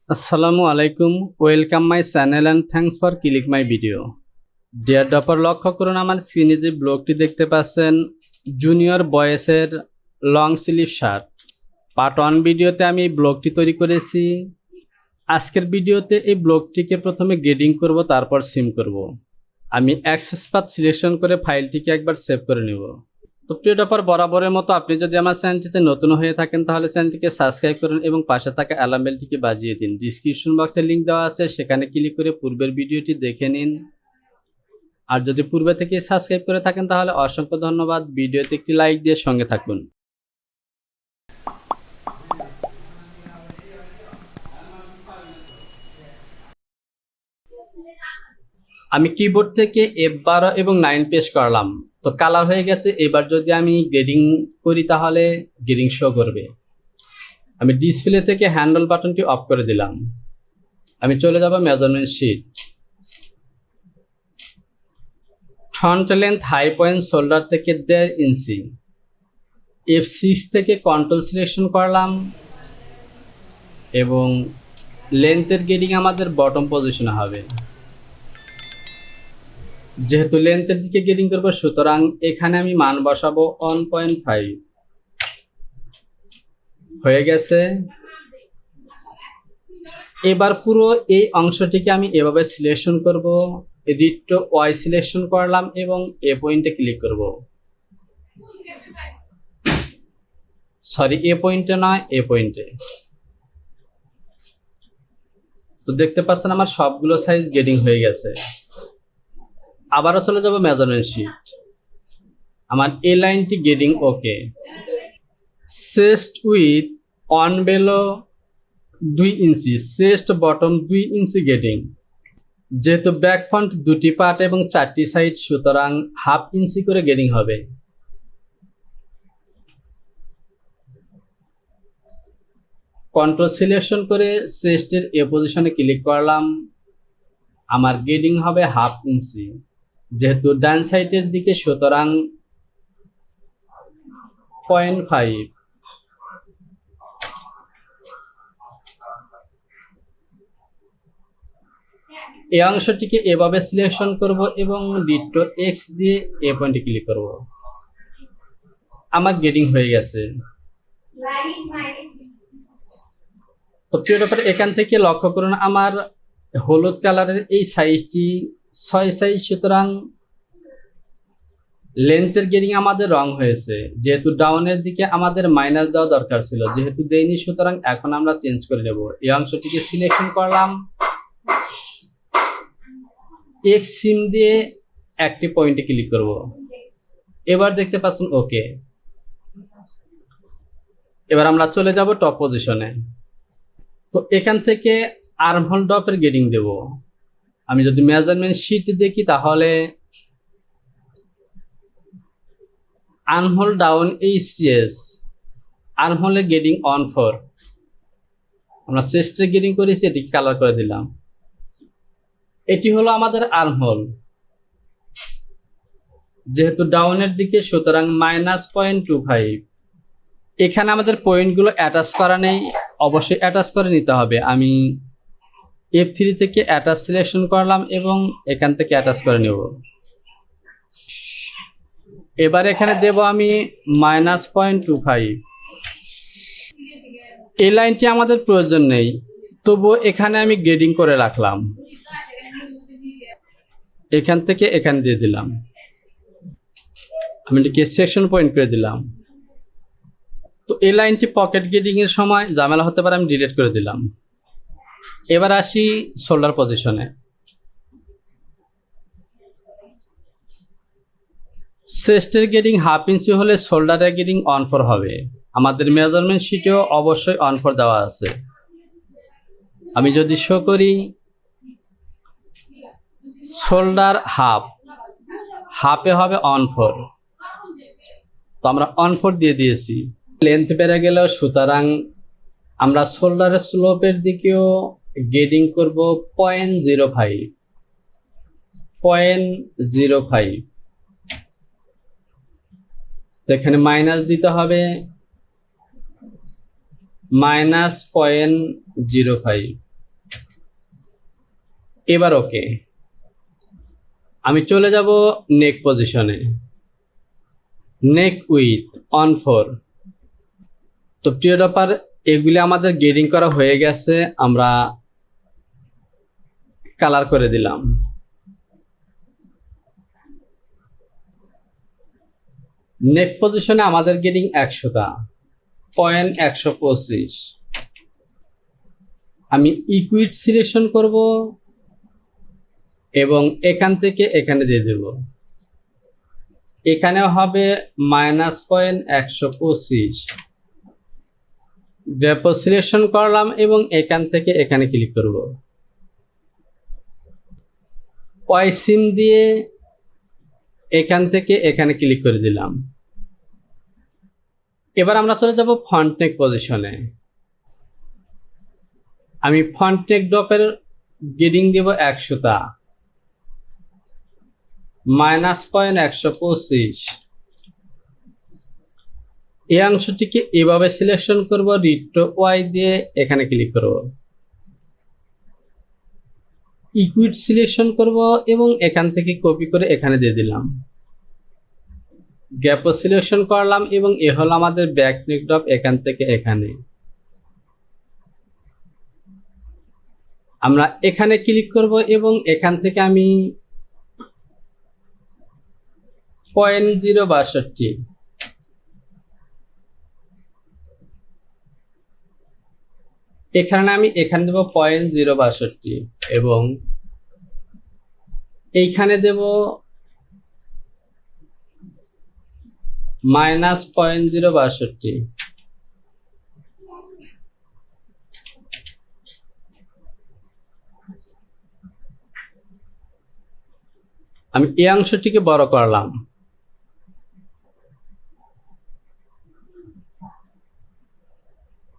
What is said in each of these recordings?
আসসালামু আলাইকুম, welcome my channel and thanks for click my video. Dear ডপার, লক্ষ্য করুন আমার স্ক্রিনে যে ব্লগটি দেখতে পাচ্ছেন, জুনিয়র বয়েসের লং স্লিভ শার্ট পার্ট 1 ভিডিওতে আমি এই ব্লগটি তৈরি করেছি। আজকের ভিডিওতে এই ব্লগটিকে প্রথমে গ্রেডিং করব, তারপর সিম করব। আমি অ্যাক্সেস পাথ সিলেকশন করে ফাইলটিকে একবার সেভ করে নেব। তো প্রিয় ডপার, বরাবরের মতো আপনি যদি আমার চ্যানেলটিতে নতুন হয়ে থাকেন তাহলে চ্যানেলটিকে সাবস্ক্রাইব করুন এবং পাশে থাকা অ্যালার্ম বেলটিকে বাজিয়ে দিন। ডিসক্রিপশন বক্সে লিঙ্ক দেওয়া আছে, সেখানে ক্লিক করে পূর্বের ভিডিওটি দেখে নিন। আর যদি পূর্বে থেকে সাবস্ক্রাইব করে থাকেন তাহলে অসংখ্য ধন্যবাদ। ভিডিওতে একটি লাইক দিয়ে সঙ্গে থাকুন। আমি কিবোর্ড থেকে F12 এবং 9 প্রেস করলাম, তো কালার হয়ে গেছে। এবার যদি আমি গ্রেডিং করি তাহলে গ্রেডিং শো করবে। আমি ডিসপ্লে থেকে হ্যান্ডল বাটনটি অফ করে দিলাম। আমি চলে যাব measurement sheet. Front length high point shoulder থেকে 1.5 ইঞ্চি। F6 থেকে কন্ট্রোল সিলেকশন করলাম এবং লেন্থের গ্রেডিং আমাদের বটম পজিশনে হবে। যেহেতু লেন্থের দিকে গ্রেডিং করবো, সুতরাং এখানে আমি মান বসাবো 1.5। হয়ে গেছে। এবার পুরো এই অংশটিকে আমি এভাবে সিলেকশন করব। এডিট টু ওয়াই সিলেকশন করলাম এবং এ পয়েন্টে ক্লিক করব। সরি, এ পয়েন্টে নয়, এ পয়েন্টে। তো দেখতে পাচ্ছেন আমার সবগুলো সাইজ গ্রেডিং হয়ে গেছে। আবারও চলে যাব মেজারমেন্ট শিট। আমার এই লাইনটি grading okay. Chest width on below 2 inch, chest bottom 2 inch grading. যেহেতু ব্যাক ফ্রন্ট দুটি পার্ট এবং 4টি সাইড, সুতরাং হাফ ইঞ্চি করে গ্রেডিং হবে। কন্ট্রোল সিলেকশন করে চেস্টের এ পজিশনে ক্লিক করলাম। আমার গ্রেডিং হবে হাফ ইঞ্চি। যেহেতু ডান সাইডের দিকে, সুতরাং 0.5। এই অংশটিকে এভাবে সিলেকশন করব এবং ডিটো এক্স দিয়ে এ পয়েন্টে ক্লিক করব। আমার গ্রেডিং হয়ে গেছে। তো প্রিয় ব্যাপারে, এখান থেকে লক্ষ্য করুন আমার হলুদ কালারের এই সাইজটি 6 সাইজ, সুতরাং লেন্থের গ্রেডিং আমাদের রং হয়েছে। যেহেতু ডাউনের দিকে আমাদের মাইনাস দেওয়া দরকার ছিল, যেহেতু দেইনি, সুতরাং এখন আমরা চেঞ্জ করে নেব। এই অংশটিকে সিলেকশন করলাম, এক্স সিম দিয়ে একটি পয়েন্টে ক্লিক করব। এবার দেখতে পাচ্ছেন ওকে। এবার আমরা চলে যাব টপ পজিশনে। তো এখান থেকে আর্মহোল ড্রপের গ্রেডিং দেব। আমি যদি মেজারমেন্ট শিট দেখি তাহলে আর্মহোল ডাউন এইচটিএস, আর্মহোলে গ্রেডিং অন 4। আমরা চেস্টে গ্রেডিং করেছি, এটিকে কালার করে দিলাম। এটি হলো আমাদের আর্মহোল। যেহেতু ডাউনের দিকে, সুতরাং -0.25। এখানে আমাদের পয়েন্টগুলো অ্যাটাচ করা নেই, অবশ্যই অ্যাটাচ করে নিতে হবে। আমি F3 থেকে অ্যাটাচ সিলেকশন করলাম এবং এখান থেকে অ্যাটাচ করে নেব। এবার এখানে দেব আমি -0.25। এই লাইনটি আমাদের প্রয়োজন নেই, তবুও এখানে আমি গ্রেডিং করে রাখলাম। এখান থেকে এখানে দিয়ে দিলাম। আমি এটিকে সেকশন পয়েন্ট করে দিলাম। তো এই লাইনটি পকেট গ্রেডিং এর সময় ঝামেলা হতে পারে, আমি ডিলিট করে দিলাম। এবার আসি শোল্ডার পজিশনে। চেস্টের গ্রেডিং হাফ ইঞ্চি হলে শোল্ডারের গ্রেডিং অন 4 হবে। আমাদের মেজারমেন্ট শিটেও অবশ্যই অন 4 দেওয়া আছে। আমি যদি শো করি, শোল্ডার হাফে হবে অন 4। তো আমরা অন 4 দিয়ে দিয়েছি। লেন্থ বেড়ে গেলেও, সুতরাং আমরা শোল্ডারের স্লোপের দিকেও গ্রেডিং করব 0.05। তো এখানে মাইনাস দিতে হবে -0.05। এবার ওকে, আমি চলে যাব নেক পজিশনে, নেক উইথ অন 4। তো প্রিয় ডপার, এগুলি আমাদের গ্রেডিং করা হয়ে গেছে, আমরা কালার করে দিলাম। নেক পজিশনে আমাদের গ্রেডিং 100টা, পয়েন্ট 125। আমি ইকুইট সিলেকশন করব এবং এখান থেকে এখানে দিয়ে দেব, এখানেও হবে -.125। ড্রেপো সিলেকশন করলাম এবং এখান থেকে এখানে ক্লিক করব, ওয়াই সিম দিয়ে এখান থেকে এখানে ক্লিক করে দিলাম। এবার আমরা চলে যাব ফন্টনেক পজিশনে। আমি ফন্টনেক ড্রপের গ্রেডিং দেব 100টা, -.125। এই অংশটিকে এভাবে সিলেকশন করব, রিট্রো ওয়াই দিয়ে এখানে ক্লিক করব, ইকুইট সিলেকশন করব এবং এখান থেকে কপি করে এখানে দিয়ে দিলাম। গ্যাপও সিলেকশন করলাম এবং এ হলো আমাদের ব্যাক নেক ড্রপ, এখান থেকে এখানে। আমরা এখানে ক্লিক করব এবং এখান থেকে আমি 0.062 এখানে আমি এখানে দেব 0.062 এবং এইখানে দেব -.062। আমি এই অংশটিকে বড় করলাম,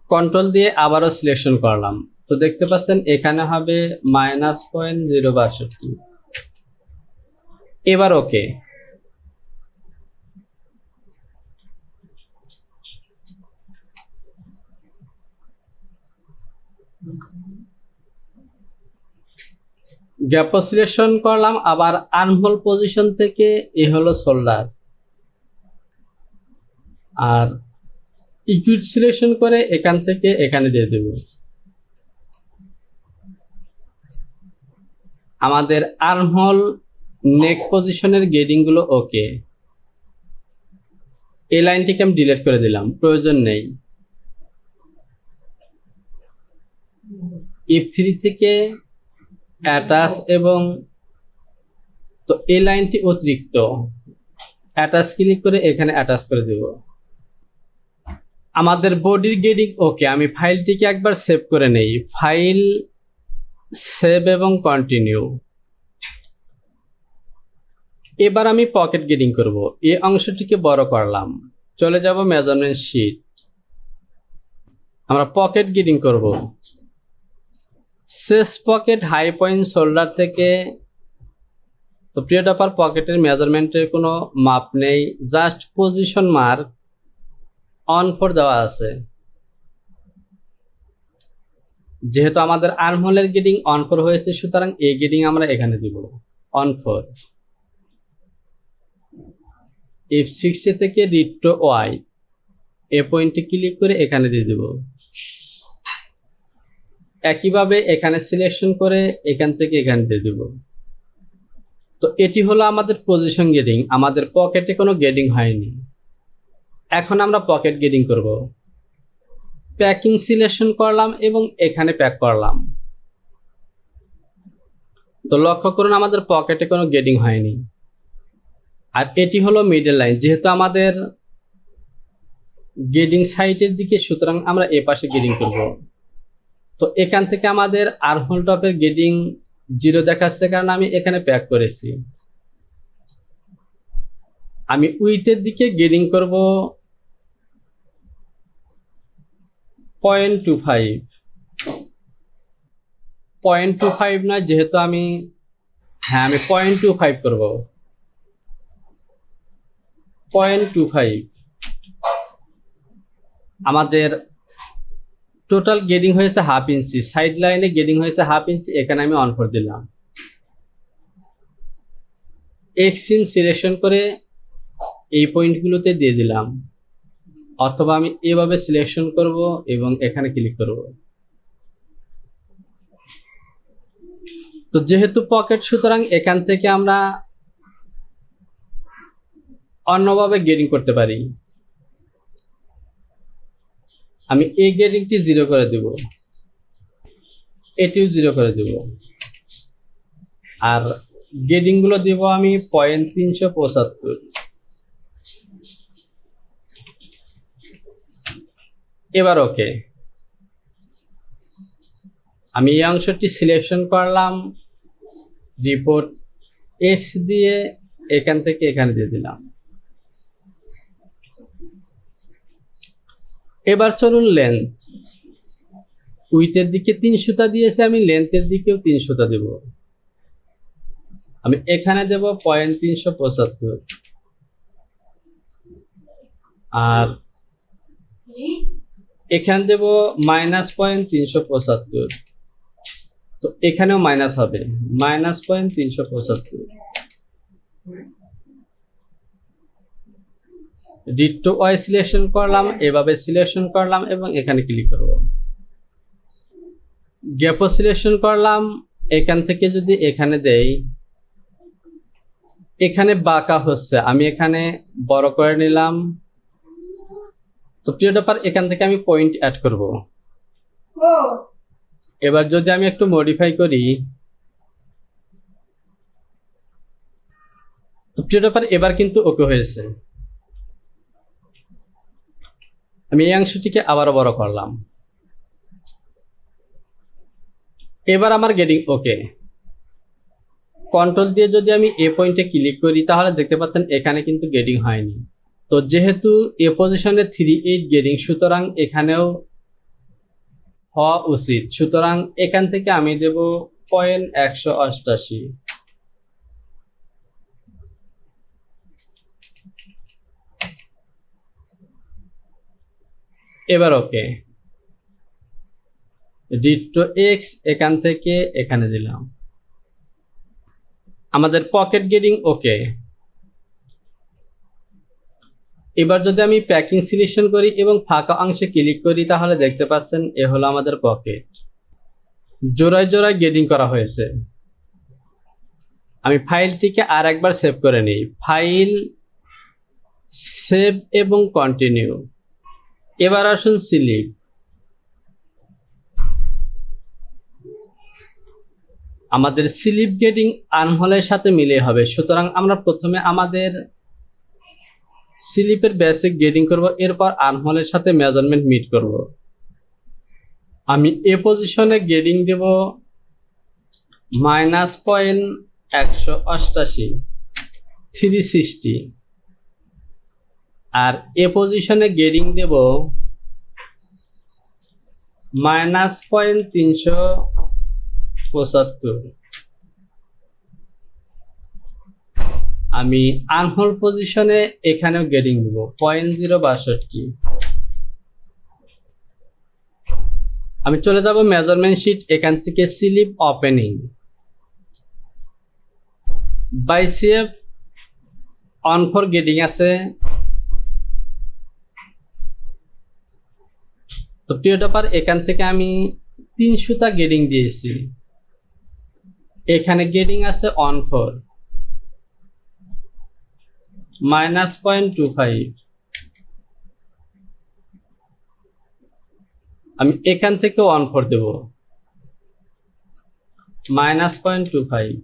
কন্ট্রোল দিয়ে আবারও সিলেকশন করলাম। তো দেখতে পাচ্ছেন এখানে হবে -.062। এবার ওকে, গ্যাপ সিলেকশন করলাম, আবার আর্মহোল পজিশন থেকে এ হলো শোল্ডার, আর ইকুইট সিলেকশন করে এখান থেকে এখানে দিয়ে দেব। আমাদের আর্মহোল নেক পজিশনের গ্রেডিং গুলো ওকে। এই লাইনটিকে আমি ডিলিট করে দিলাম, প্রয়োজন নেই। F3 থেকে অ্যাটাচ এবং তো এই লাইনটি অতিরিক্ত, অ্যাটাচ ক্লিক করে এখানে অ্যাটাচ করে দেব। আমাদের বডির গ্রেডিং ওকে। আমি ফাইলটিকে একবার সেভ করে নেই, ফাইল, সেভ এবং কন্টিনিউ। এবার আমি পকেট গ্রেডিং করব। এই অংশটিকে বড় করলাম, চলে যাব মেজারমেন্ট শিট, আমরা পকেট গ্রেডিং করব। শেষ পকেট হাই পয়েন্ট শোল্ডার থেকে, তো প্রিয় ডপার পকেটের মেজারমেন্টের কোনো মাপ নেই, জাস্ট পজিশন মার্ক অন 4 দেওয়া আছে। যেহেতু আমাদের আর্মহোলের গ্রেডিং অন 4 হয়েছে, সুতরাং এই গ্রেডিং আমরা এখানে দিব অন 4। F6 থেকে রিট্রো ওয়াই এ পয়েন্টে ক্লিক করে এখানে দিয়ে দেব। একইভাবে এখানে সিলেকশন করে এখান থেকে এখানে দিয়ে দেব। তো এটি হলো আমাদের পজিশন গ্রেডিং, আমাদের পকেটে কোনো গ্রেডিং হয়নি। এখন আমরা পকেট গ্রেডিং করব। প্যাকিং সিলেকশন করলাম এবং এখানে প্যাক করলাম। তো লক্ষ্য করুন আমাদের পকেটে কোনো গ্রেডিং হয়নি। আর এটি হলো মিডল লাইন, যেহেতু আমাদের গ্রেডিং সাইটের দিকে, সুতরাং আমরা এ পাশে গ্রেডিং করব। তো এখান থেকে আমাদের আর্মহোল টপের গ্রেডিং 0 দেখাচ্ছে, কারণ আমি এখানে প্যাক করেছি। আমি উইথের দিকে গ্রেডিং করব 0.25। 0.25 নয়, যেহেতু আমি 0.25 করব। 0.25 আমাদের টোটাল গ্রেডিং হয়েছে 1/2 ইঞ্চি, সাইড লাইনে গ্রেডিং হয়েছে 1/2 ইঞ্চি, এখানে আমি অন করে দিলাম। এক্সট্রিম সিলেকশন করে এই পয়েন্টগুলোতে দিয়ে দিলাম, অথবা আমি এভাবে সিলেকশন করব এবং এখানে ক্লিক করব। তো যেহেতু পকেট, সুতরাং এখান থেকে আমরা অন্যভাবে গেডিং করতে পারি। আমি এই গেডিংটি 0 করে দেব, এটিও 0 করে দেব, আর গেডিং গুলো দেব আমি 0.375। এবার ওকে, আমি এই অংশটি সিলেকশন করলাম, রিপোর্ট এক্স দিয়ে এখান থেকে এখানে দিয়ে দিলাম। এবার চলুন লেন্থ, উইথের দিকে 3 সুতা দিয়েছে, আমি লেন্থের দিকেও 3 সুতা দেব। আমি এখানে দেব 0.375, আর এখানে দেব -0.375। তো এখানেও মাইনাস হবে, -0.375। রিড টু ওয়াই সিলেকশন করলাম, এভাবে সিলেকশন করলাম এবং এখানে ক্লিক করব। গ্যাপও সিলেকশন করলাম, এখান থেকে যদি এখানে দেই, এখানে বাঁকা হচ্ছে, আমি এখানে বড় করে নিলাম। তো প্রিয় ডপার, এখান থেকে আমি পয়েন্ট অ্যাড করব। এবার যদি আমি একটু মডিফাই করি, তো প্রিয় ডপার এবার কিন্তু ওকে হয়েছে। আমি এই অংশটিকে আবারও বড় করলাম, এবার আমার গেডিং ওকে। কন্ট্রোল দিয়ে যদি আমি এ পয়েন্টে ক্লিক করি, তাহলে দেখতে পাচ্ছেন এখানে কিন্তু গেডিং হয়নি। তো যেহেতু এ পজিশনে 3.8 গেডিং, সুতরাং এখানেও হওয়া উচিত। সুতরাং এখান থেকে আমি দেব 0.188। এবার ওকে, রিড টু এক্স এখান থেকে এখানে দিলাম। আমাদের পকেট গেডিং ওকে। এবার যদি আমি প্যাকিং সিলেকশন করি এবং ফাঁকা অংশে ক্লিক করি, তাহলে দেখতে পাচ্ছেন এ হলো আমাদের পকেট। জোড়ায় জোড়ায় গেডিং করা হয়েছে। আমি ফাইলটিকে আর একবার সেভ করে নিই, ফাইল, সেভ এবং কন্টিনিউ। এবার আসুন স্লিপ। আমাদের স্লিপ গেডিং আর্মহোলের সাথে মিলে হবে, সুতরাং আমরা প্রথমে আমাদের স্লিপের বেসিক গেডিং করব, এরপর আর্মহোলের সাথে মেজারমেন্ট মিট করব। আমি এ পজিশনে গেডিং দেব -0.188, 360, আর এ পজিশনে গেডিং দেব -0.375। আমি আনহোল পজিশনে এখানেও গেডিং দেব 0.062। আমি চলে যাব মেজারমেন্ট শিট, এখান থেকে sleeve opening bicep on four grading আছে। তো প্রিয় টপার, এখান থেকে আমি 3 সুতা গেডিং দিয়েছি, এখানে গেডিং আছে অন ফর -0.25। আমি এখান থেকে অন ফর দেব -0.25।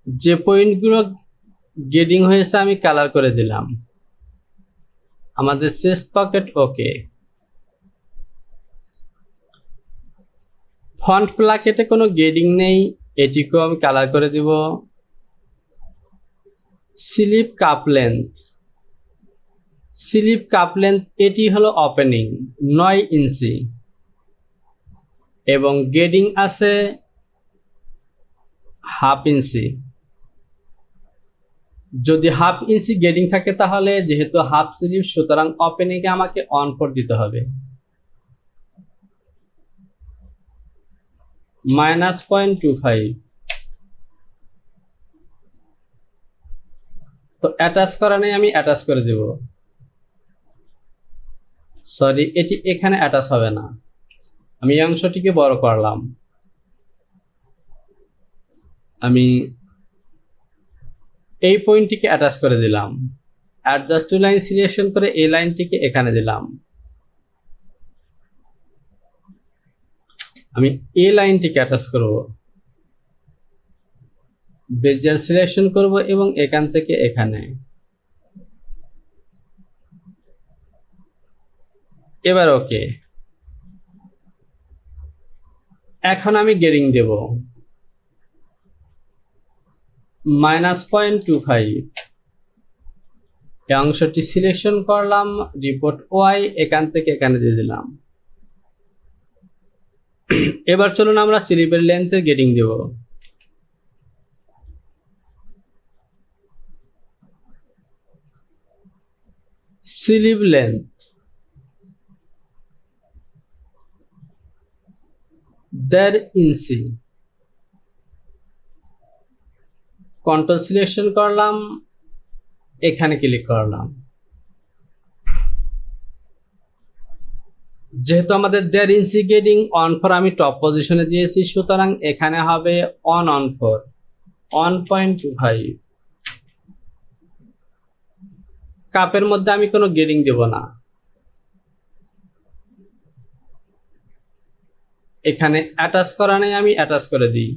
যে পয়েন্টগুলো গেডিং হয়েছে আমি কালার করে দিলাম। আমাদের চেস্ট পকেট ওকে। ফ্রন্ট প্লাকেটে কোনো গেডিং নেই, এটিকেও আমি কালার করে দিব। Sleeve cap length, sleeve cap length এটি হলো ওপেনিং 9 ইঞ্চি এবং গেডিং আছে 1/2 ইঞ্চি। যদি 1/2 ইঞ্চি গেডিং থাকে, তাহলে যেহেতু হাফ স্লিপ, সুতরাং ওপেনিংয়ে আমাকে অন ফর দিতে হবে -0.25। তো অ্যাটাচ করা নেই, আমি অ্যাটাচ করে দেব। সরি, এটি এখানে অ্যাটাচ হবে না। আমি এই অংশটিকে বড় করলাম। আমি এই পয়েন্টটিকে অ্যাটাচ করে দিলাম। অ্যাডজাস্ট টু লাইন সিলেকশন করে এই লাইনটিকে এখানে দিলাম। আমি এই লাইনটিকে অ্যাটাচ করব। বেজিয়ার সিলেকশন করব এবং এখান থেকে এখানে। এবার ওকে। এখন আমি গেরিং দেব -0.25। এই অংশটি সিলেকশন করলাম, রিপোর্ট ওয়াই, এখান থেকে এখানে দিয়ে দিলাম। এবার চলুন আমরা স্লিপের লেন্থে গেটিং দেব। স্লিপ লেন্থ 1.5 ইঞ্চি। কন্ট্রোল সিলেকশন করলাম, এখানে ক্লিক করলাম। যেহেতু আমাদের 1.5 ইঞ্চি গেটিং অন ফর আমি টপ পজিশনে দিয়েছি, সুতরাং এখানে হবে অন ফর 1.25। কাপের মধ্যে আমি কোনো গেটিং দেব না। এখানে অ্যাটাচ করা নেই, আমি অ্যাটাচ করে দিই।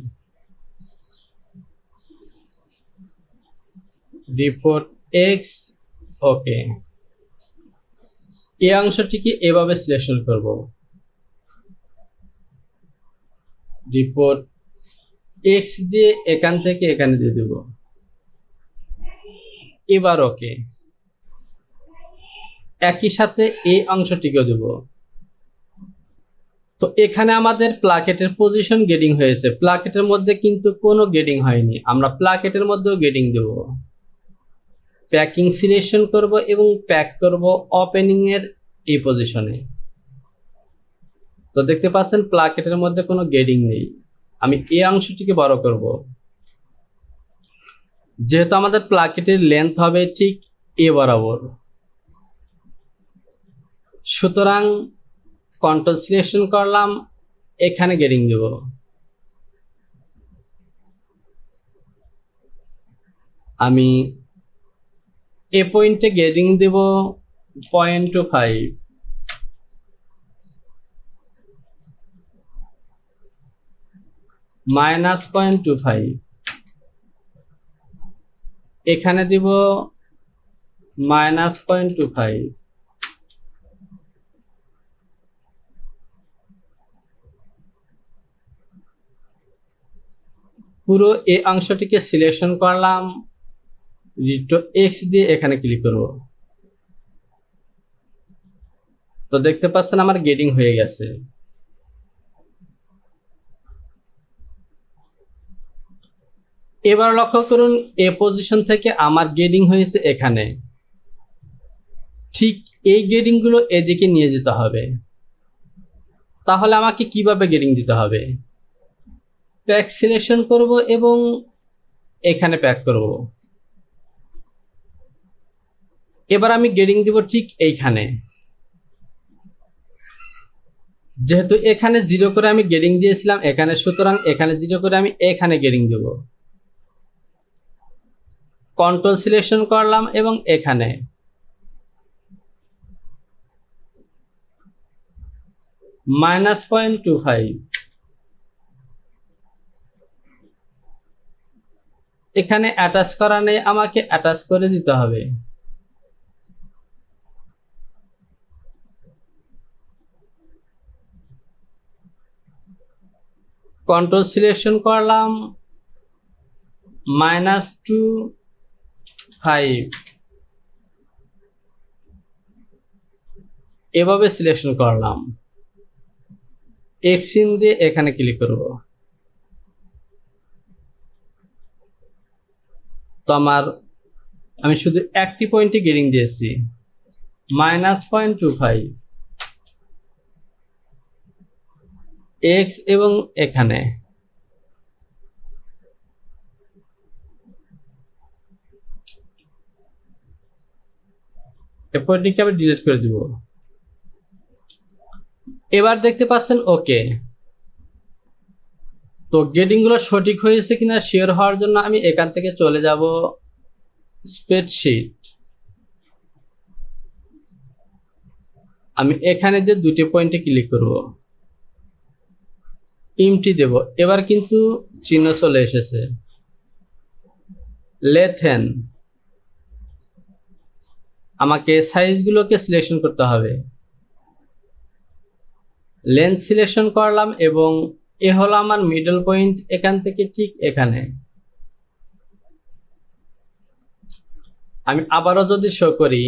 রিপোর্ট এক্স, ওকে। এই অংশটিকে এভাবে সিলেকশন করব। রিপোর্ট এক্স দিয়ে এখান থেকে এখানে দিয়ে দেব। এবার ওকে। একই সাথে এই অংশটিকেও দেব। তো এখানে আমাদের প্লাকেটের পজিশন গেটিং হয়েছে, প্লাকেটের মধ্যে কিন্তু কোনো গেটিং হয়নি। আমরা প্লাকেটের মধ্যেও গেটিং দেব। প্যাকিং সিলেকশন করব এবং প্যাক করব ওপেনিং এর এই পজিশনে। তো দেখতে পাচ্ছেন প্লাকেটের মধ্যে কোনো গেটিং নেই। আমি এই অংশটিকে বড় করব। যেহেতু আমাদের প্লাকেটের লেন্থ হবে ঠিক এ বরাবর, সুতরাং কন্ট্রোল সিলেকশন করলাম, এখানে গেটিং দেব। আমি এ পয়েন্টে গেটিং দেব 0.25। -0.25 এখানে দিব -0.25। পুরো এই অংশটিকে সিলেকশন করলাম, রিটো এক্স দিয়ে এখানে ক্লিক করব। তো দেখতে পাচ্ছেন আমার গেটিং হয়ে গেছে। এবার লক্ষ্য করুন, এ পজিশন থেকে আমার গেটিং হয়েছে এখানে। ঠিক এই গেটিং গুলো এদিকে নিয়ে যেতে হবে। তাহলে আমাকে কিভাবে গেটিং দিতে হবে? প্যাক সিলেকশন করব এবং এখানে প্যাক করব। এবার আমি গেটিং দিব ঠিক এইখানে। যেহেতু এখানে 0 করে আমি গেটিং দিয়েছিলাম এখানে, সুতরাং এখানে 0 করে আমি এখানে গেটিং দেব। কন্ট্রোল সিলেকশন করলাম এবং এখানে -0.25 এখানে অ্যাটাচ করা নেই, আমাকে অ্যাটাচ করে দিতে হবে। কন্ট্রোল সিলেকশন করলাম, -2.5 এভাবে সিলেকশন করলাম। এক্সিন দিয়ে এখানে ক্লিক করব। তো আমি শুধু একটি পয়েন্টে গেটিং দিয়েছি, -0.25 এক্স এবং এখানে। এই পয়েন্টটিকে আমি ডিলিট করে দিব। এবার দেখতে পাচ্ছেন ওকে। তো গেটিংগুলো সঠিক হয়েছে কিনা শিওর হওয়ার জন্য আমি এখান থেকে চলে যাব স্প্রেডশিট। আমি এখানে যে দুটি পয়েন্টে ক্লিক করব, ইমটি দেব। এবার কিন্তু চিহ্ন চলে এসেছে। লেথেন, আমাকে সাইজগুলোকে সিলেকশন করতে হবে। লেন্থ সিলেকশন করলাম এবং এ হলো আমার মিডল পয়েন্ট, এখান থেকে ঠিক এখানে। আমি আবারও যদি শো করি,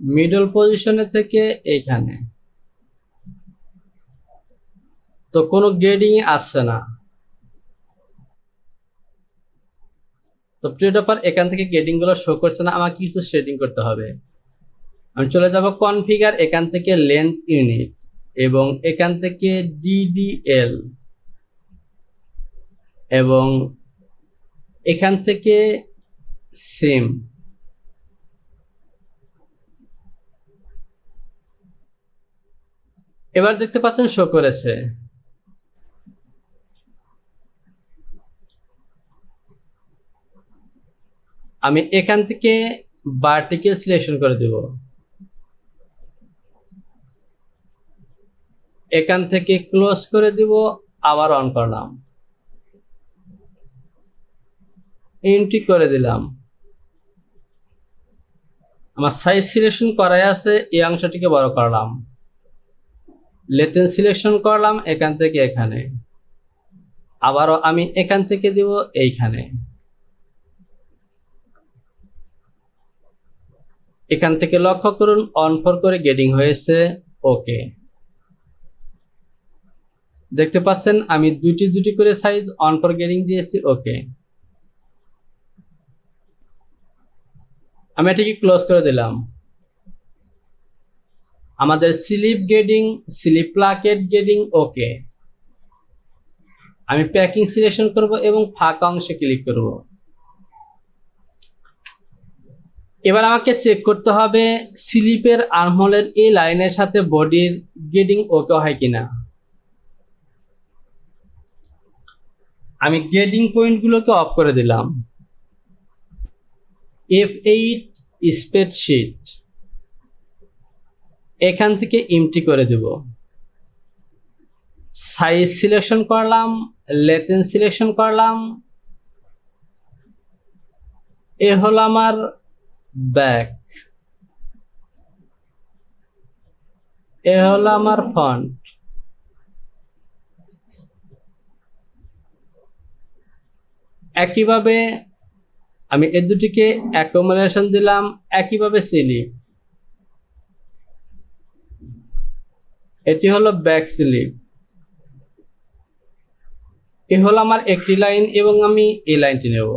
মিডল পজিশনে থেকে এইখানে, তো কোনো গ্রেডিং আসছে না। তো প্রিয় ডপার, এখান থেকে গ্রেডিং গুলো শো করছে না, আমাকে কিছু সেটিং করতে হবে। আমি চলে যাব কনফিগার, এখান থেকে লেন্থ ইউনিট এবং এখান থেকে ডিডিএল এবং এখান থেকে সিম। এবার দেখতে পাচ্ছেন শো করেছে। আমি এখান থেকে ভার্টিক্যাল সিলেকশন করে দেব। এখান থেকে ক্লোজ করে দিব, আবার অন করলাম, এন্ট্রি করে দিলাম। আমার সাইজ সিলেকশন করাই আছে, এই অংশটিকে বড় করলাম। লেথেন সিলেকশন করলাম এখান থেকে এখানে, আবারও আমি এখান থেকে দিব এইখানে। এখান থেকে লক্ষ্য করুন অন ফর করে গেটিং হয়েছে। ওকে, দেখতে পাচ্ছেন আমি দুটি দুটি করে সাইজ অন ফর গেটিং দিয়েছি। ওকে, আমি এটিকে ক্লোজ করে দিলাম। আমাদের sleeve grading, sleeve placket grading okay. আমি প্যাকিং সিলেকশন করব এবং ফাঁকা অংশে ক্লিক করব। এবার আমাকে চেক করতে হবে স্লিপের আর্মহোলের এই লাইনের সাথে বডির গেটিং ওকে হয় কিনা। আমি গেটিং পয়েন্টগুলোকে অফ করে দিলাম। F8 স্প্রেডশিট, এখান থেকে এমটি করে দেব। সাইজ সিলেকশন করলাম, লেথেন সিলেকশন করলাম। এ হলো আমার ব্যাক, এ হলো আমার ফ্রন্ট। একইভাবে আমি এর দুটিকে অ্যাকোমোডেশন দিলাম, একইভাবে স্লিপ। এটি হলো ব্যাক স্লিপ। এ হলো আমার একটি লাইন এবং আমি এই লাইনটি নেব।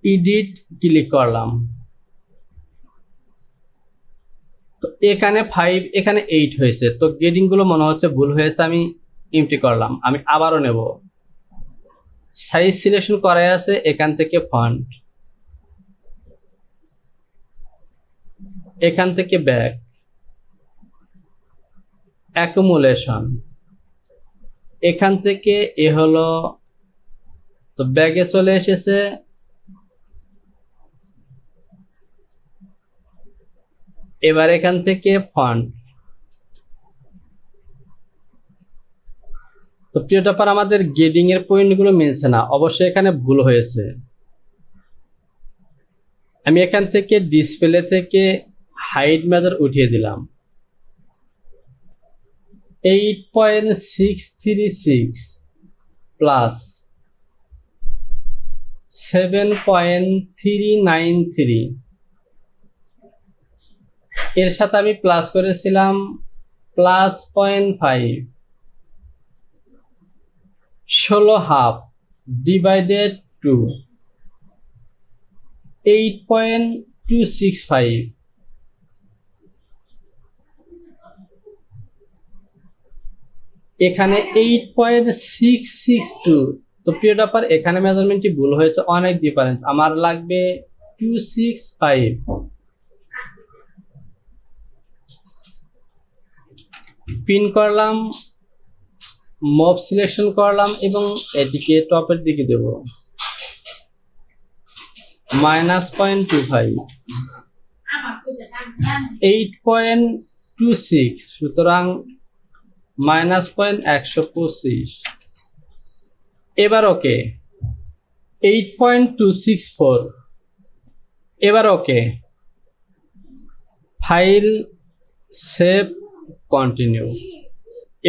এডিট ক্লিক করলাম। তো এখানে 5, এখানে 8 হয়েছে। তো গেটিং গুলো মনে হচ্ছে ভুল হয়েছে, আমি এমটি করলাম। আমি আবারও নেব। সাইজ সিলেকশন করাই আছে, এখান থেকে ফন্ট, এখান থেকে ব্যাক, অ্যাকুমুলেশন, এখান থেকে এ হলো, তো ব্যাগে চলে এসেছে। এবার এখান থেকে ফন্ট। তো প্রিয় টপার, আমাদের গেটিং এর পয়েন্ট গুলো মিলছে না, অবশ্যই এখানে ভুল হয়েছে। আমি এখান থেকে ডিসপ্লে থেকে হাইট মেজার উঠিয়ে দিলাম। 8.636 প্লাস 7.393, এর সাথে আমি প্লাস করেছিলাম প্লাস 0.5, 16.5 ডিভাইডেড 2, 8.265। এখানে 8.662 তো প্রিয় টপার এখানে মেজারমেন্টটি ভুল হয়েছে, অনেক ডিফারেন্স। আমার লাগবে 265। পিন করলাম, মব সিলেকশন করলাম এবং এটিকে টপের দিকে দেব। -0.25, 8.26, সুতরাং -125। এবার ওকে। 8.264, এবার ওকে। File, save, continue.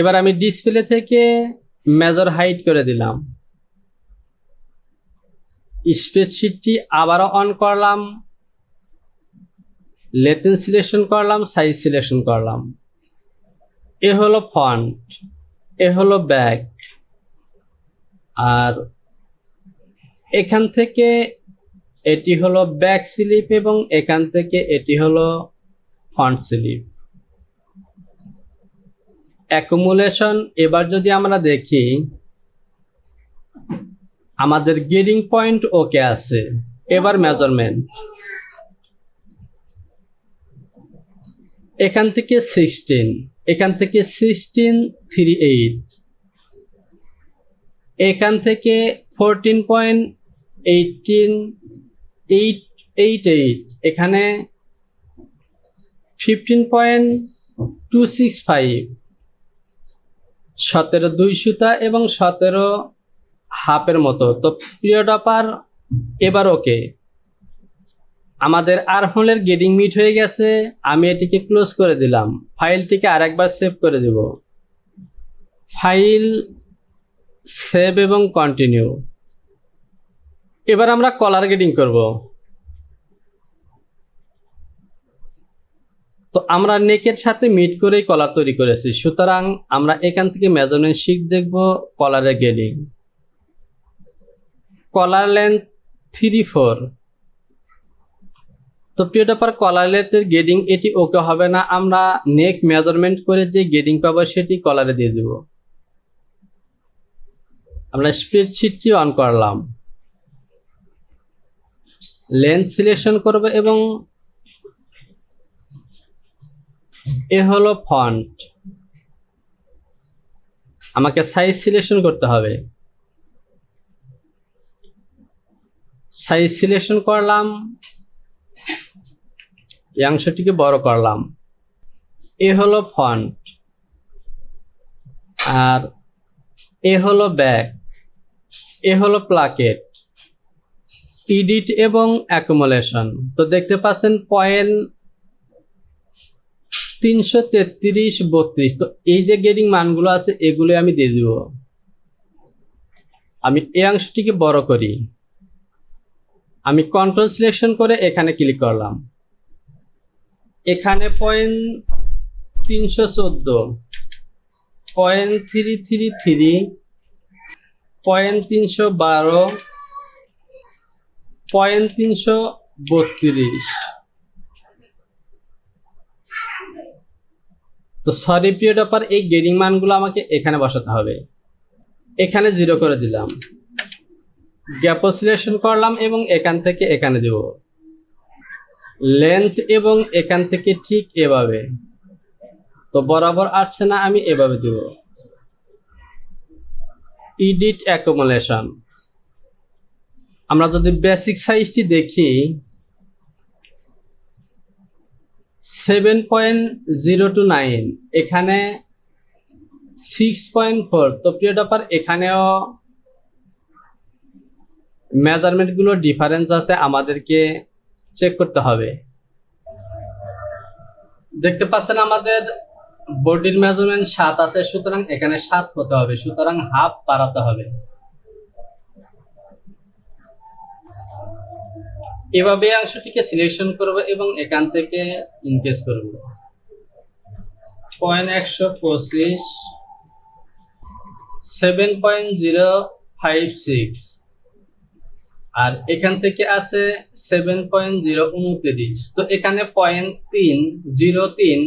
এবার আমি ডিসপ্লে থেকে মেজর হাইড করে দিলাম। স্প্রেডশিটটি আবারও অন করলাম, লেটেন্স সিলেকশন করলাম, সাইজ সিলেকশন করলাম। এ হলো ফন্ট, এ হলো ব্যাক, আর এখান থেকে এটি হলো ব্যাক স্লিপ এবং এখান থেকে এটি হলো ফন্ট স্লিপ। অ্যাকুমুলেশন। এবার যদি আমরা দেখি আমাদের গেডিং পয়েন্ট ওকে আছে। এবার মেজারমেন্ট, এখান থেকে 16, এখান থেকে 16.38, এখান থেকে 14.1888, এখানে 15.265, 17 2 সুতা এবং 17 হাফের মতো। তো প্রিয় টপার এবার ওকে। আমাদের আরহোলের গেডিং মিট হয়ে গেছে। আমি এটিকে ক্লোজ করে দিলাম। ফাইলটিকে আরেকবার সেভ করে দেব। ফাইল, সেভ এবং কন্টিনিউ। এবার আমরা কলার গেডিং করব। তো আমরা নেকের সাথে মিট করেই কলার তৈরি করেছি, সুতরাং আমরা এখান থেকে মেজারমেন্ট শিট দেখব। কলারের গেডিং, কলার লেন্থ 3/4। তো প্রিয় টপার কলার লেন্থের গেডিং এটি ওকে হবে না, আমরা নেক মেজারমেন্ট করে যে গেডিং পাবো সেটি কলারে দিয়ে দেব। আমরা স্প্রেডশিটটি অন করলাম, লেন্থ সিলেকশন করব এবং এ হলো ফন্ট। আমাকে সাইজ সিলেকশন করতে হবে। সাইজ সিলেকশন করলাম, এই অংশটিকে বড় করলাম। এ হলো ফন্ট, আর এ হলো ব্যাক, এ হলো প্লাকেট, এডিট এবং অ্যাকুমুলেশন। তো দেখতে পাচ্ছেন 333.32। তো এই যে গেডিং মানগুলো আছে এগুলো আমি দিয়ে দিব। আমি এই অংশটিকে বড় করি। আমি কন্ট্রোল সিলেকশন করে এখানে ক্লিক করলাম। এখানে 314, 333, 312, 332। তো সরি প্রিয় টপার, এই গেডিং মানগুলো আমাকে এখানে বসাতে হবে। এখানে 0 করে দিলাম, গ্যাপও সিলেকশন করলাম এবং এখান থেকে এখানে দেব লেন্থ এবং এখান থেকে ঠিক এভাবে। তো বরাবর আসছে না, আমি এভাবে দেব। Edit accumulation. আমরা যদি বেসিক সাইজটি দেখি 7.029, এখানে 6.4। তো প্রিয় টপার এখানেও মেজারমেন্টগুলো ডিফারেন্স আছে, আমাদেরকে চেক করতে হবে। দেখতে পাচ্ছেন আমাদের বডির মেজারমেন্ট 7 আছে, সুতরাং এখানে 7 হতে হবে, সুতরাং হাফ বাড়াতে হবে। এভাবে অংশটিকে সিলেকশন করব এবং এখান থেকে ইনকেস করব 125, 7.056, আর এখান থেকে আছে 7.029। তো এখানে 0.303,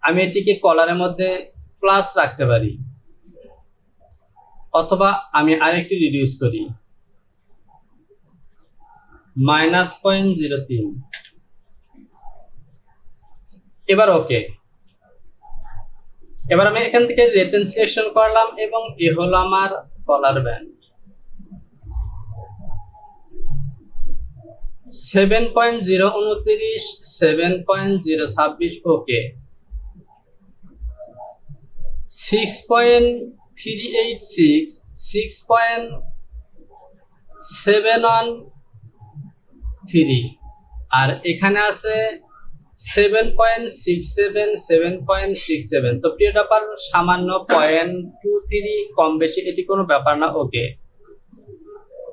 আমি এটিকে কলারের মধ্যে প্লাস রাখতে পারি। অথবা আমি আরেকটি রিডিউস করি, -0.03। এবার ওকে। এবার আমি এখান থেকে রেটেন সিলেকশন করলাম এবং এ হলো আমার কলার ব্যান্ড। 7.029, 7.026, ওকে। 6.386, 6.713, আর এখানে আছে 7.67, 7.67। তো প্রিয় টপার, সামান্য 0.23 কম বেশি, এটি কোনো ব্যাপার না, ওকে।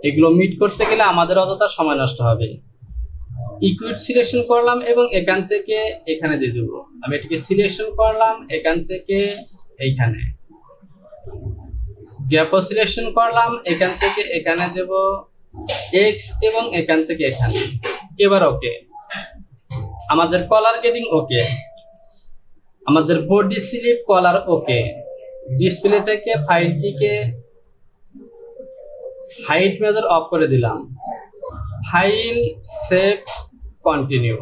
এগুলো মিট করতে গেলে আমাদের অযথা সময় নষ্ট হবে। ইকুইড সিলেকশন করলাম এবং এখান থেকে এখানে দিয়ে দেব। আমি এটিকে সিলেকশন করলাম এখান থেকে এইখানে। গ্যাপও সিলেকশন করলাম এখান থেকে এখানে দেব এক্স এবং এখান থেকে এখানে। এবার ওকে। আমাদের কলার গেটিং ওকে, আমাদের বডি স্লিপ কলার ওকে। ডিসপ্লে থেকে ফাইলটিকে হাইট মেজার অফ করে দিলাম। File, save, continue.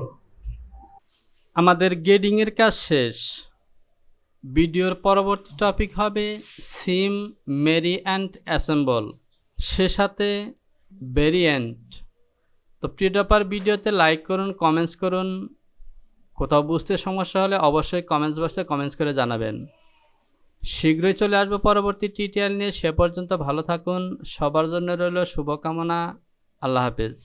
আমাদের গেটিং এর কাজ শেষ। ভিডিওর পরবর্তী টপিক হবে সিম, মেরি অ্যান্ড অ্যাসেম্বল, সে সাথে ভেরিয়েন্ট। তো প্রিয় টপার, ভিডিওতে লাইক করুন, কমেন্টস করুন। কোথাও বুঝতে সমস্যা হলে অবশ্যই কমেন্টস বক্সে কমেন্টস করে জানাবেন। শীঘ্রই চলে আসবো পরবর্তী টিউটোরিয়াল নিয়ে। সে পর্যন্ত ভালো থাকুন। সবার জন্য রইল শুভকামনা। আল্লাহ হাফেজ।